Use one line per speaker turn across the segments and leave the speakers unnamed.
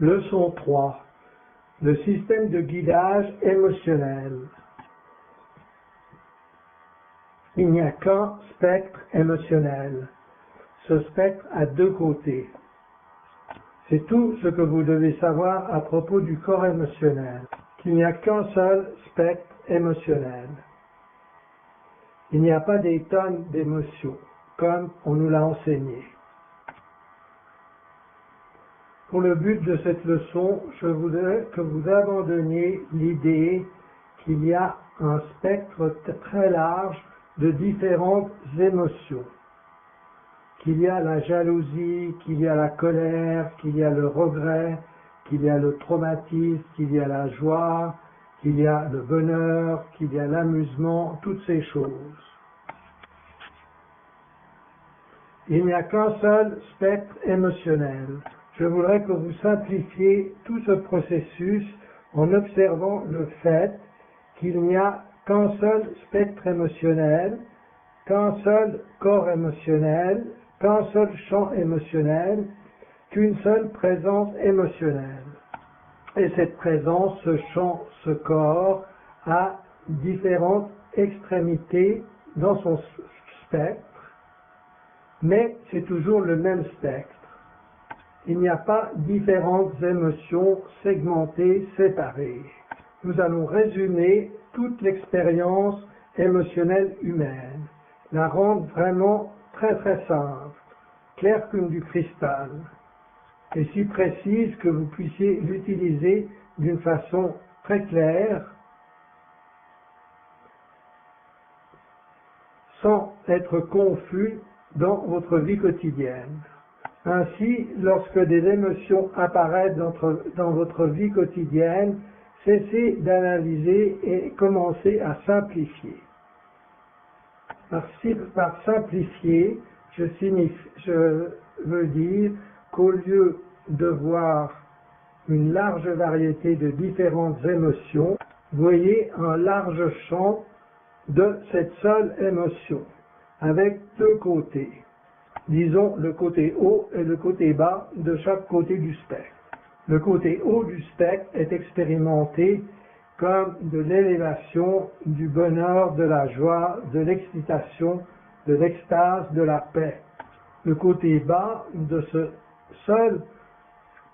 Leçon 3. Le système de guidage émotionnel. Il n'y a qu'un spectre émotionnel. Ce spectre a deux côtés. C'est tout ce que vous devez savoir à propos du corps émotionnel. Il n'y a qu'un seul spectre émotionnel. Il n'y a pas des tonnes d'émotions, comme on nous l'a enseigné. Pour le but de cette leçon, je voudrais que vous abandonniez l'idée qu'il y a un spectre très large de différentes émotions. Qu'il y a la jalousie, qu'il y a la colère, qu'il y a le regret, qu'il y a le traumatisme, qu'il y a la joie, qu'il y a le bonheur, qu'il y a l'amusement, toutes ces choses. Il n'y a qu'un seul spectre émotionnel. Je voudrais que vous simplifiez tout ce processus en observant le fait qu'il n'y a qu'un seul spectre émotionnel, qu'un seul corps émotionnel, qu'un seul champ émotionnel, qu'une seule présence émotionnelle. Et cette présence, ce champ, ce corps, a différentes extrémités dans son spectre, mais c'est toujours le même spectre. Il n'y a pas différentes émotions segmentées, séparées. Nous allons résumer toute l'expérience émotionnelle humaine, la rendre vraiment très très simple, claire comme du cristal, et si précise que vous puissiez l'utiliser d'une façon très claire, sans être confus dans votre vie quotidienne. Ainsi, lorsque des émotions apparaissent dans votre vie quotidienne, cessez d'analyser et commencez à simplifier. Par simplifier, je veux dire qu'au lieu de voir une large variété de différentes émotions, voyez un large champ de cette seule émotion, avec deux côtés. Disons le côté haut et le côté bas de chaque côté du spectre. Le côté haut du spectre est expérimenté comme de l'élévation, du bonheur, de la joie, de l'excitation, de l'extase, de la paix. Le côté bas de ce seul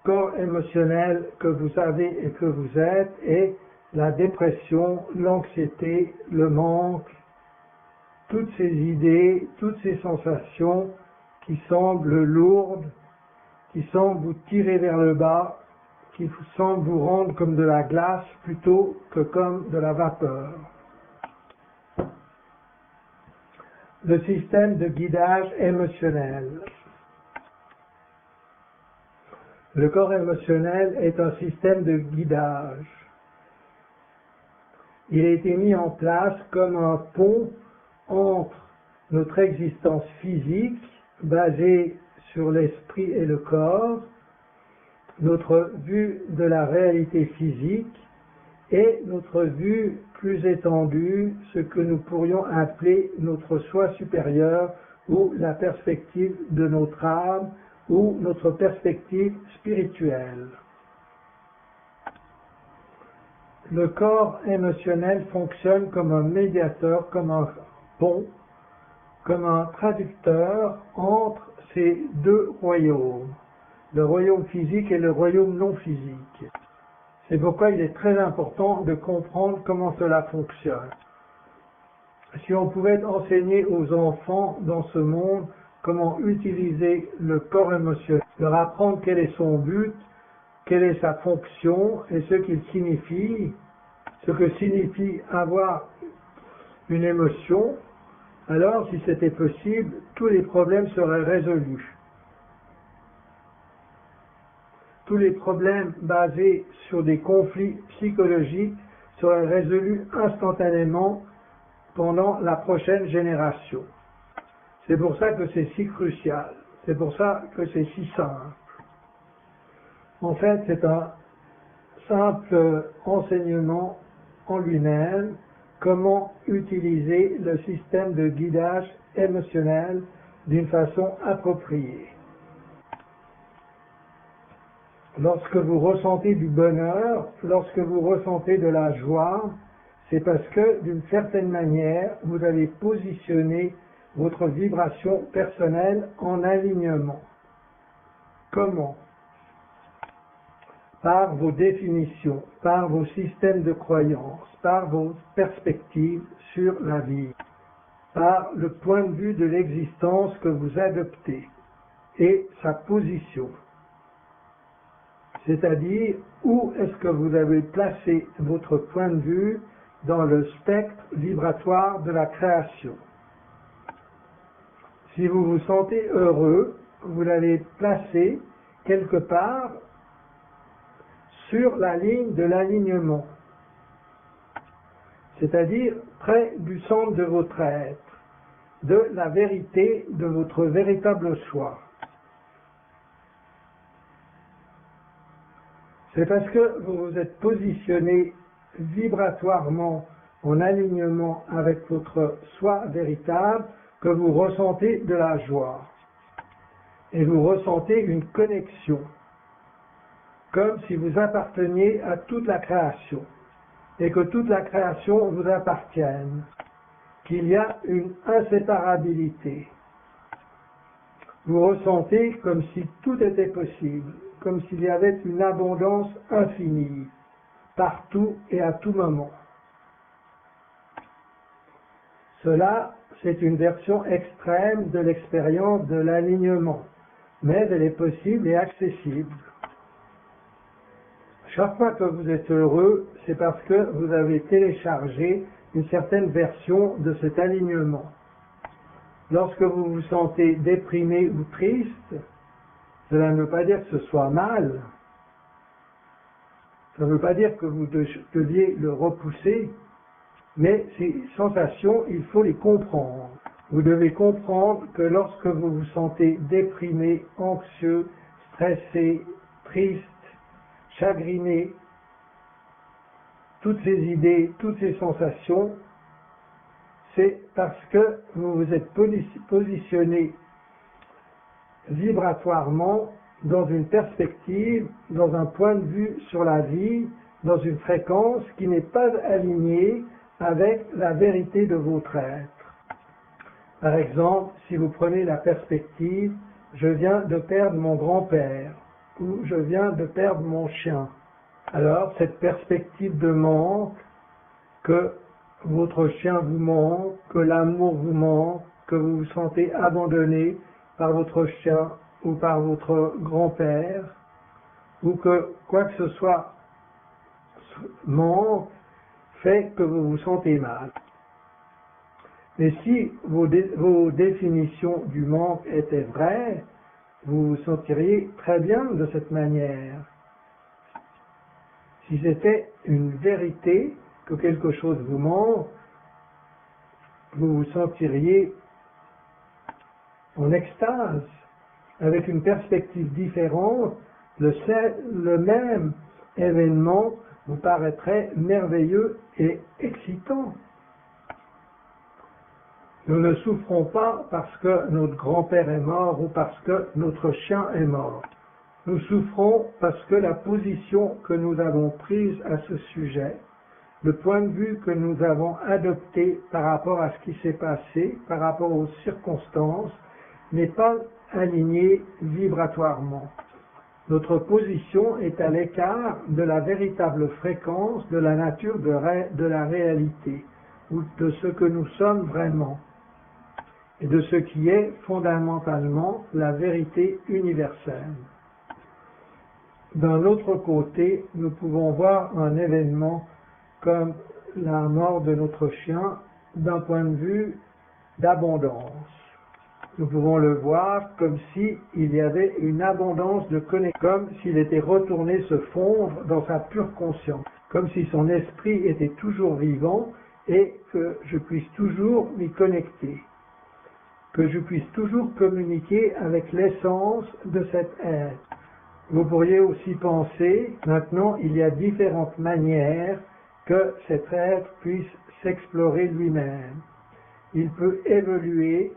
corps émotionnel que vous avez et que vous êtes est la dépression, l'anxiété, le manque, toutes ces idées, toutes ces sensations qui semblent lourdes, qui semblent vous tirer vers le bas, qui semblent vous rendre comme de la glace plutôt que comme de la vapeur. Le système de guidage émotionnel. Le corps émotionnel est un système de guidage. Il a été mis en place comme un pont entre notre existence physique, basée sur l'esprit et le corps, notre vue de la réalité physique et notre vue plus étendue, ce que nous pourrions appeler notre soi supérieur ou la perspective de notre âme ou notre perspective spirituelle. Le corps émotionnel fonctionne comme un médiateur, comme un pont, comme un traducteur entre ces deux royaumes, le royaume physique et le royaume non physique. C'est pourquoi il est très important de comprendre comment cela fonctionne. Si on pouvait enseigner aux enfants dans ce monde comment utiliser le corps émotionnel, leur apprendre quel est son but, quelle est sa fonction et ce qu'il signifie, ce que signifie avoir une émotion, alors si c'était possible, tous les problèmes seraient résolus. Tous les problèmes basés sur des conflits psychologiques seraient résolus instantanément pendant la prochaine génération. C'est pour ça que c'est si crucial, c'est pour ça que c'est si simple. En fait, c'est un simple enseignement en lui-même, comment utiliser le système de guidage émotionnel d'une façon appropriée. Lorsque vous ressentez du bonheur, lorsque vous ressentez de la joie, c'est parce que, d'une certaine manière, vous avez positionné votre vibration personnelle en alignement. Comment? Par vos définitions, par vos systèmes de croyances, par vos perspectives sur la vie, par le point de vue de l'existence que vous adoptez et sa position. C'est-à-dire, où est-ce que vous avez placé votre point de vue dans le spectre vibratoire de la création. Si vous vous sentez heureux, vous l'avez placé quelque part sur la ligne de l'alignement, c'est-à-dire près du centre de votre être, de la vérité de votre véritable soi. C'est parce que vous vous êtes positionné vibratoirement en alignement avec votre soi véritable que vous ressentez de la joie. Et vous ressentez une connexion, comme si vous apparteniez à toute la création, et que toute la création vous appartienne, qu'il y a une inséparabilité. Vous ressentez comme si tout était possible, comme s'il y avait une abondance infinie, partout et à tout moment. Cela, c'est une version extrême de l'expérience de l'alignement, mais elle est possible et accessible. Chaque fois que vous êtes heureux, c'est parce que vous avez téléchargé une certaine version de cet alignement. Lorsque vous vous sentez déprimé ou triste, cela ne veut pas dire que ce soit mal. Ça ne veut pas dire que vous deviez le repousser, mais ces sensations, il faut les comprendre. Vous devez comprendre que lorsque vous vous sentez déprimé, anxieux, stressé, triste, chagriné, toutes ces idées, toutes ces sensations, c'est parce que vous vous êtes positionné vibratoirement dans une perspective, dans un point de vue sur la vie, dans une fréquence qui n'est pas alignée avec la vérité de votre être. Par exemple, si vous prenez la perspective « je viens de perdre mon grand-père » ou « je viens de perdre mon chien », alors cette perspective de manque, que votre chien vous manque, que l'amour vous manque, que vous vous sentez abandonné par votre chien ou par votre grand-père, ou que quoi que ce soit manque, fait que vous vous sentez mal. Mais si vos définitions du manque étaient vraies, vous vous sentiriez très bien de cette manière. Si c'était une vérité, que quelque chose vous manque, vous vous sentiriez en extase, avec une perspective différente, le même événement vous paraîtrait merveilleux et excitant. Nous ne souffrons pas parce que notre grand-père est mort ou parce que notre chien est mort. Nous souffrons parce que la position que nous avons prise à ce sujet, le point de vue que nous avons adopté par rapport à ce qui s'est passé, par rapport aux circonstances, n'est pas aligné vibratoirement. Notre position est à l'écart de la véritable fréquence de la nature de la réalité, ou de ce que nous sommes vraiment, et de ce qui est fondamentalement la vérité universelle. D'un autre côté, nous pouvons voir un événement comme la mort de notre chien d'un point de vue d'abondance. Nous pouvons le voir comme s'il y avait une abondance de connexion, comme s'il était retourné se fondre dans sa pure conscience, comme si son esprit était toujours vivant et que je puisse toujours m'y connecter, que je puisse toujours communiquer avec l'essence de cet être. Vous pourriez aussi penser, maintenant, il y a différentes manières que cet être puisse s'explorer lui-même. Il peut évoluer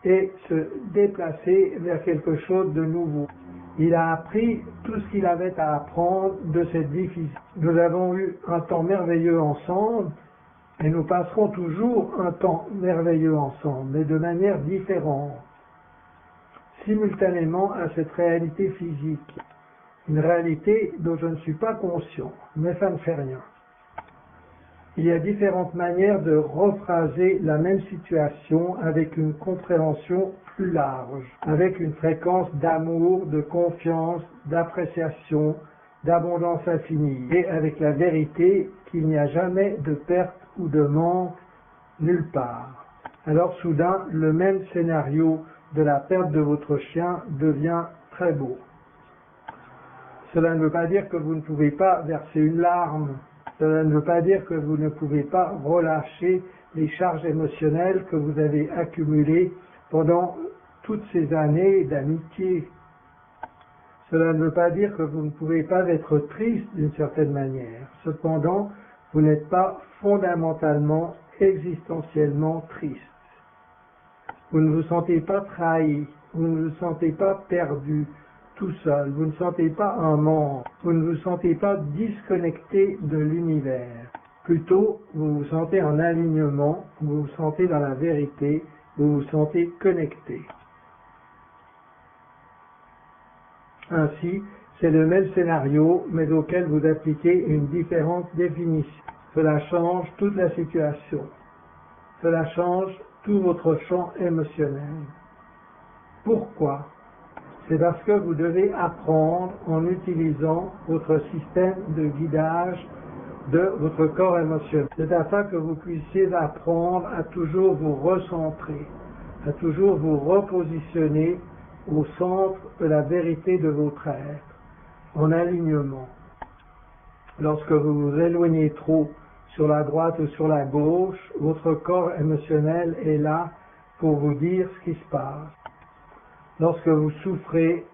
et se déplacer vers quelque chose de nouveau. Il a appris tout ce qu'il avait à apprendre de cette vie physique. Nous avons eu un temps merveilleux ensemble et nous passerons toujours un temps merveilleux ensemble, mais de manière différente, simultanément à cette réalité physique. Une réalité dont je ne suis pas conscient, mais ça ne fait rien. Il y a différentes manières de rephraser la même situation avec une compréhension plus large, avec une fréquence d'amour, de confiance, d'appréciation, d'abondance infinie, et avec la vérité qu'il n'y a jamais de perte ou de manque nulle part. Alors soudain, le même scénario de la perte de votre chien devient très beau. Cela ne veut pas dire que vous ne pouvez pas verser une larme. Cela ne veut pas dire que vous ne pouvez pas relâcher les charges émotionnelles que vous avez accumulées pendant toutes ces années d'amitié. Cela ne veut pas dire que vous ne pouvez pas être triste d'une certaine manière. Cependant, vous n'êtes pas fondamentalement, existentiellement triste. Vous ne vous sentez pas trahi, vous ne vous sentez pas perdu, tout seul, vous ne sentez pas un manque, vous ne vous sentez pas disconnecté de l'univers. Plutôt, vous vous sentez en alignement, vous vous sentez dans la vérité, vous vous sentez connecté. Ainsi, c'est le même scénario, mais auquel vous appliquez une différente définition. Cela change toute la situation. Cela change tout votre champ émotionnel. Pourquoi ? C'est parce que vous devez apprendre en utilisant votre système de guidage de votre corps émotionnel. C'est afin que vous puissiez apprendre à toujours vous recentrer, à toujours vous repositionner au centre de la vérité de votre être, en alignement. Lorsque vous vous éloignez trop sur la droite ou sur la gauche, votre corps émotionnel est là pour vous dire ce qui se passe. Lorsque vous souffrez,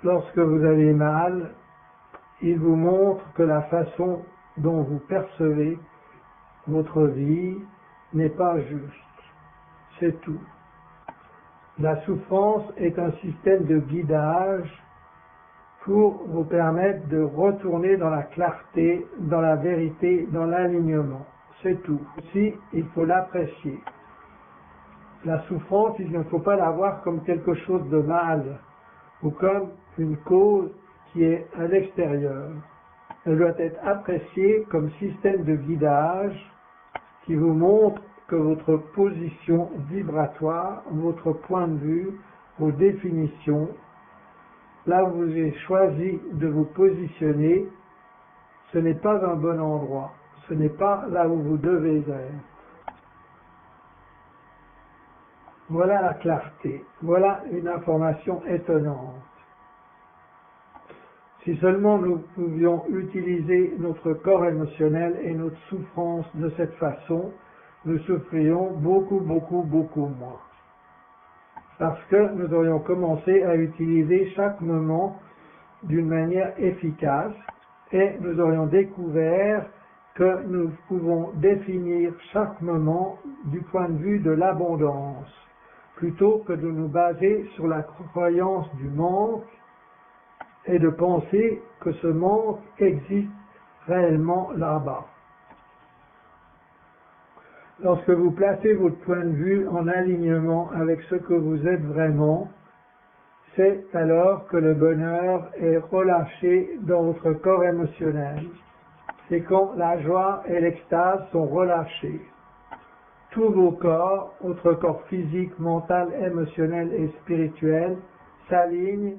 lorsque vous avez mal, il vous montre que la façon dont vous percevez votre vie n'est pas juste. C'est tout. La souffrance est un système de guidage pour vous permettre de retourner dans la clarté, dans la vérité, dans l'alignement. C'est tout. Aussi, il faut l'apprécier. La souffrance, il ne faut pas la voir comme quelque chose de mal ou comme une cause qui est à l'extérieur. Elle doit être appréciée comme système de guidage qui vous montre que votre position vibratoire, votre point de vue, vos définitions, là où vous avez choisi de vous positionner, ce n'est pas un bon endroit, ce n'est pas là où vous devez être. Voilà la clarté, voilà une information étonnante. Si seulement nous pouvions utiliser notre corps émotionnel et notre souffrance de cette façon, nous souffrions beaucoup moins. Parce que nous aurions commencé à utiliser chaque moment d'une manière efficace et nous aurions découvert que nous pouvons définir chaque moment du point de vue de l'abondance, plutôt que de nous baser sur la croyance du manque et de penser que ce manque existe réellement là-bas. Lorsque vous placez votre point de vue en alignement avec ce que vous êtes vraiment, c'est alors que le bonheur est relâché dans votre corps émotionnel. C'est quand la joie et l'extase sont relâchés. Tous vos corps, votre corps physique, mental, émotionnel et spirituel, s'alignent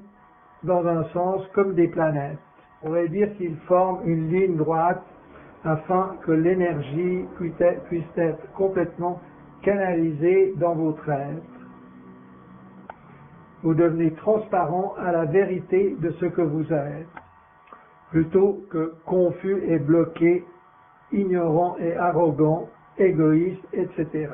dans un sens comme des planètes. On pourrait dire qu'ils forment une ligne droite afin que l'énergie puisse être complètement canalisée dans votre être. Vous devenez transparent à la vérité de ce que vous êtes, plutôt que confus et bloqué, ignorant et arrogant, égoïste, etc.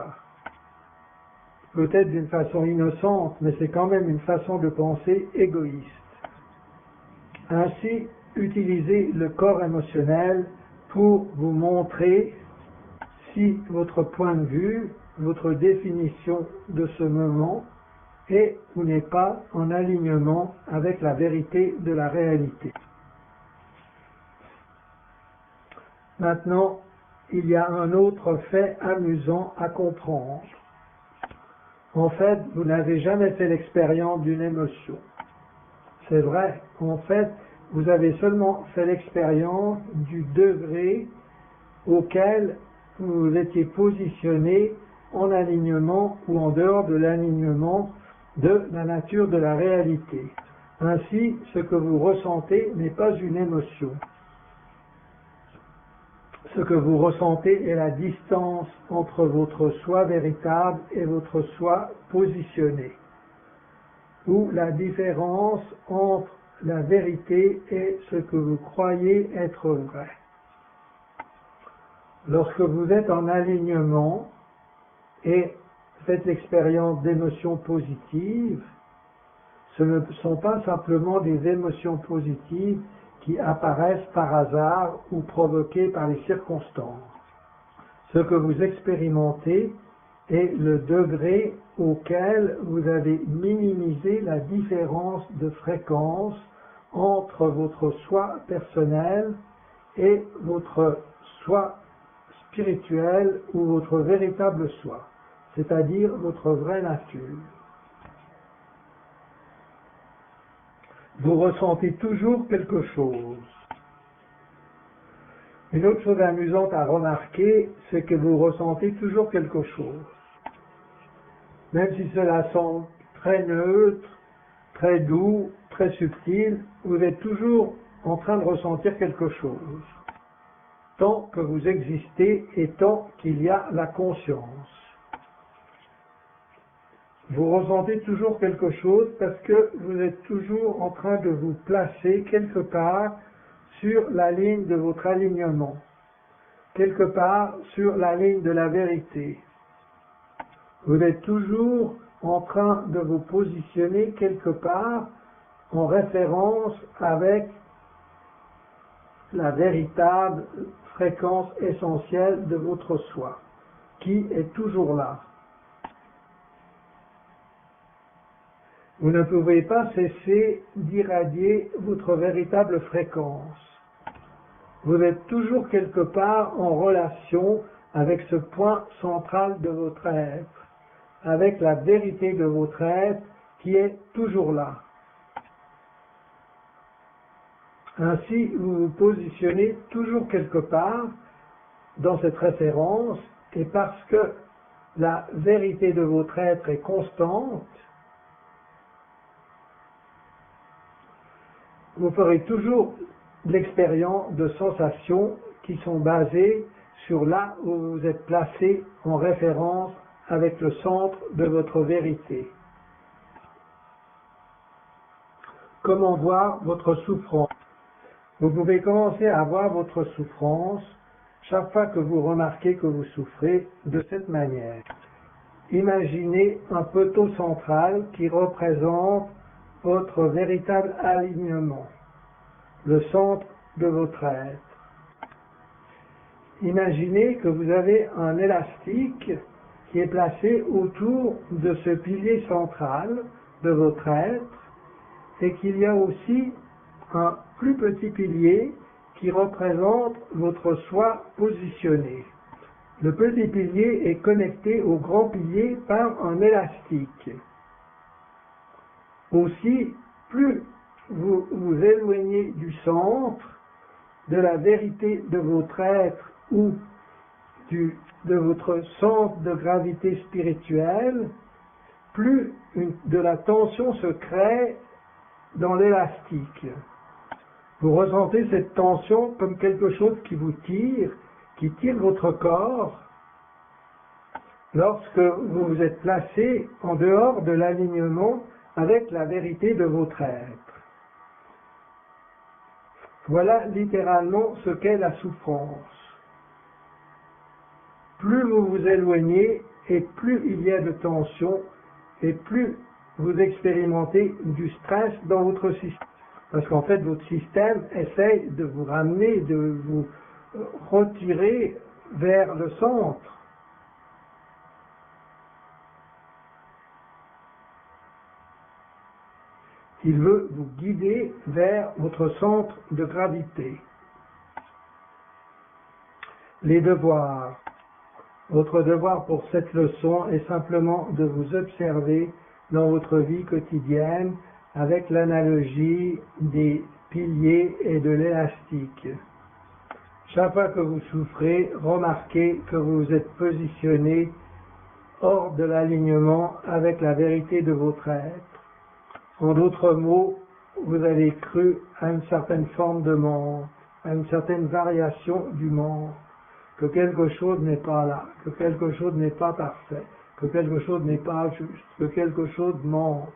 Peut-être d'une façon innocente, mais c'est quand même une façon de penser égoïste. Ainsi, utilisez le corps émotionnel pour vous montrer si votre point de vue, votre définition de ce moment et vous n'êtes pas en alignement avec la vérité de la réalité. Maintenant, il y a un autre fait amusant à comprendre. En fait, vous n'avez jamais fait l'expérience d'une émotion. C'est vrai, en fait, vous avez seulement fait l'expérience du degré auquel vous étiez positionné en alignement ou en dehors de l'alignement de la nature de la réalité. Ainsi, ce que vous ressentez n'est pas une émotion. Ce que vous ressentez est la distance entre votre soi véritable et votre soi positionné, ou la différence entre la vérité et ce que vous croyez être vrai. Lorsque vous êtes en alignement et faites l'expérience d'émotions positives, ce ne sont pas simplement des émotions positives qui apparaissent par hasard ou provoquées par les circonstances. Ce que vous expérimentez est le degré auquel vous avez minimisé la différence de fréquence entre votre soi personnel et votre soi spirituel ou votre véritable soi, c'est-à-dire votre vraie nature. Vous ressentez toujours quelque chose. Une autre chose amusante à remarquer, c'est que vous ressentez toujours quelque chose. Même si cela semble très neutre, très doux, très subtil, vous êtes toujours en train de ressentir quelque chose. Tant que vous existez et tant qu'il y a la conscience. Vous ressentez toujours quelque chose parce que vous êtes toujours en train de vous placer quelque part sur la ligne de votre alignement, quelque part sur la ligne de la vérité. Vous êtes toujours en train de vous positionner quelque part en référence avec la véritable fréquence essentielle de votre soi, qui est toujours là. Vous ne pouvez pas cesser d'irradier votre véritable fréquence. Vous êtes toujours quelque part en relation avec ce point central de votre être, avec la vérité de votre être qui est toujours là. Ainsi, vous vous positionnez toujours quelque part dans cette référence, et parce que la vérité de votre être est constante, vous ferez toujours l'expérience de sensations qui sont basées sur là où vous êtes placé en référence avec le centre de votre vérité. Comment voir votre souffrance? Vous pouvez commencer à voir votre souffrance chaque fois que vous remarquez que vous souffrez de cette manière. Imaginez un poteau central qui représente votre véritable alignement, le centre de votre être. Imaginez que vous avez un élastique qui est placé autour de ce pilier central de votre être et qu'il y a aussi un plus petit pilier qui représente votre soi positionné. Le petit pilier est connecté au grand pilier par un élastique. Aussi, plus vous vous éloignez du centre, de la vérité de votre être ou de votre centre de gravité spirituelle, plus de la tension se crée dans l'élastique. Vous ressentez cette tension comme quelque chose qui vous tire, qui tire votre corps, lorsque vous vous êtes placé en dehors de l'alignement avec la vérité de votre être. Voilà littéralement ce qu'est la souffrance. Plus vous vous éloignez et plus il y a de tension et plus vous expérimentez du stress dans votre système. Parce qu'en fait, votre système essaye de vous ramener, de vous retirer vers le centre. Il veut vous guider vers votre centre de gravité. Les devoirs. Votre devoir pour cette leçon est simplement de vous observer dans votre vie quotidienne avec l'analogie des piliers et de l'élastique. Chaque fois que vous souffrez, remarquez que vous êtes positionné hors de l'alignement avec la vérité de votre être. En d'autres mots, vous avez cru à une certaine forme de monde, à une certaine variation du monde, que quelque chose n'est pas là, que quelque chose n'est pas parfait, que quelque chose n'est pas juste, que quelque chose manque.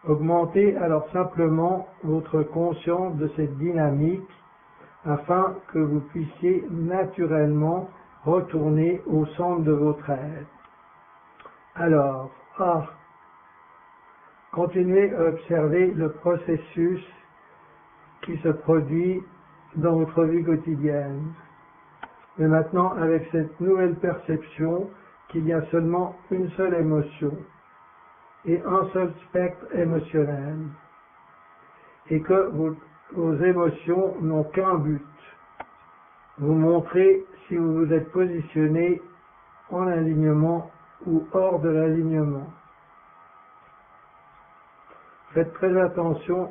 Augmentez alors simplement votre conscience de cette dynamique afin que vous puissiez naturellement retourner au centre de votre être. Alors, continuez à observer le processus qui se produit dans votre vie quotidienne. Mais maintenant, avec cette nouvelle perception qu'il y a seulement une seule émotion et un seul spectre émotionnel, et que vos émotions n'ont qu'un but, vous montrer si vous vous êtes positionné en alignement ou hors de l'alignement. Faites très attention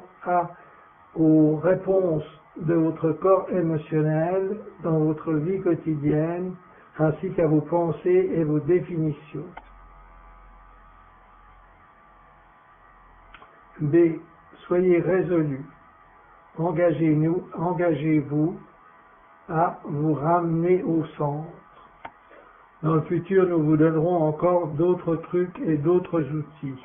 aux réponses de votre corps émotionnel dans votre vie quotidienne, ainsi qu'à vos pensées et vos définitions. B. Soyez résolus. Engagez-vous à vous ramener au centre. Dans le futur, nous vous donnerons encore d'autres trucs et d'autres outils.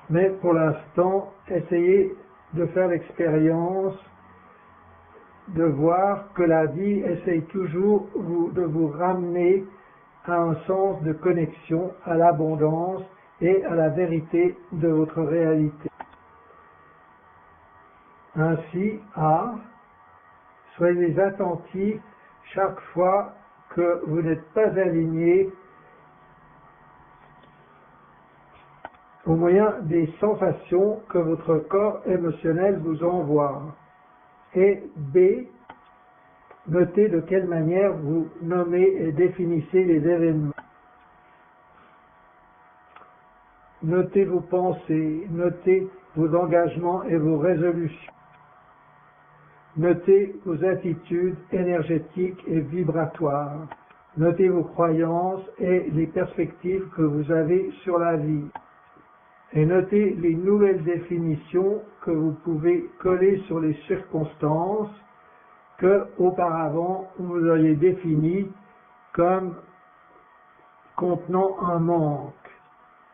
Mais pour l'instant, essayez de faire l'expérience de voir que la vie essaye toujours de vous ramener à un sens de connexion, à l'abondance et à la vérité de votre réalité. Ainsi, soyez attentifs chaque fois que vous n'êtes pas aligné au moyen des sensations que votre corps émotionnel vous envoie. Et B, notez de quelle manière vous nommez et définissez les événements. Notez vos pensées, notez vos engagements et vos résolutions. Notez vos attitudes énergétiques et vibratoires. Notez vos croyances et les perspectives que vous avez sur la vie. Et notez les nouvelles définitions que vous pouvez coller sur les circonstances que auparavant vous auriez définies comme contenant un manque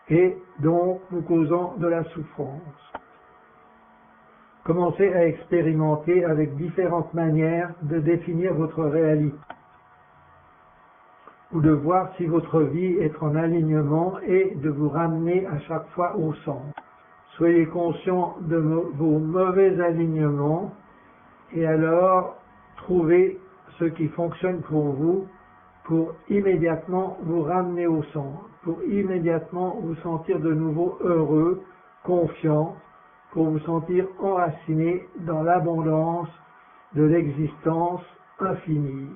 et donc vous causant de la souffrance. Commencez à expérimenter avec différentes manières de définir votre réalité ou de voir si votre vie est en alignement et de vous ramener à chaque fois au centre. Soyez conscient de vos mauvais alignements et alors trouvez ce qui fonctionne pour vous pour immédiatement vous ramener au centre, pour immédiatement vous sentir de nouveau heureux, confiant, pour vous sentir enraciné dans l'abondance de l'existence infinie.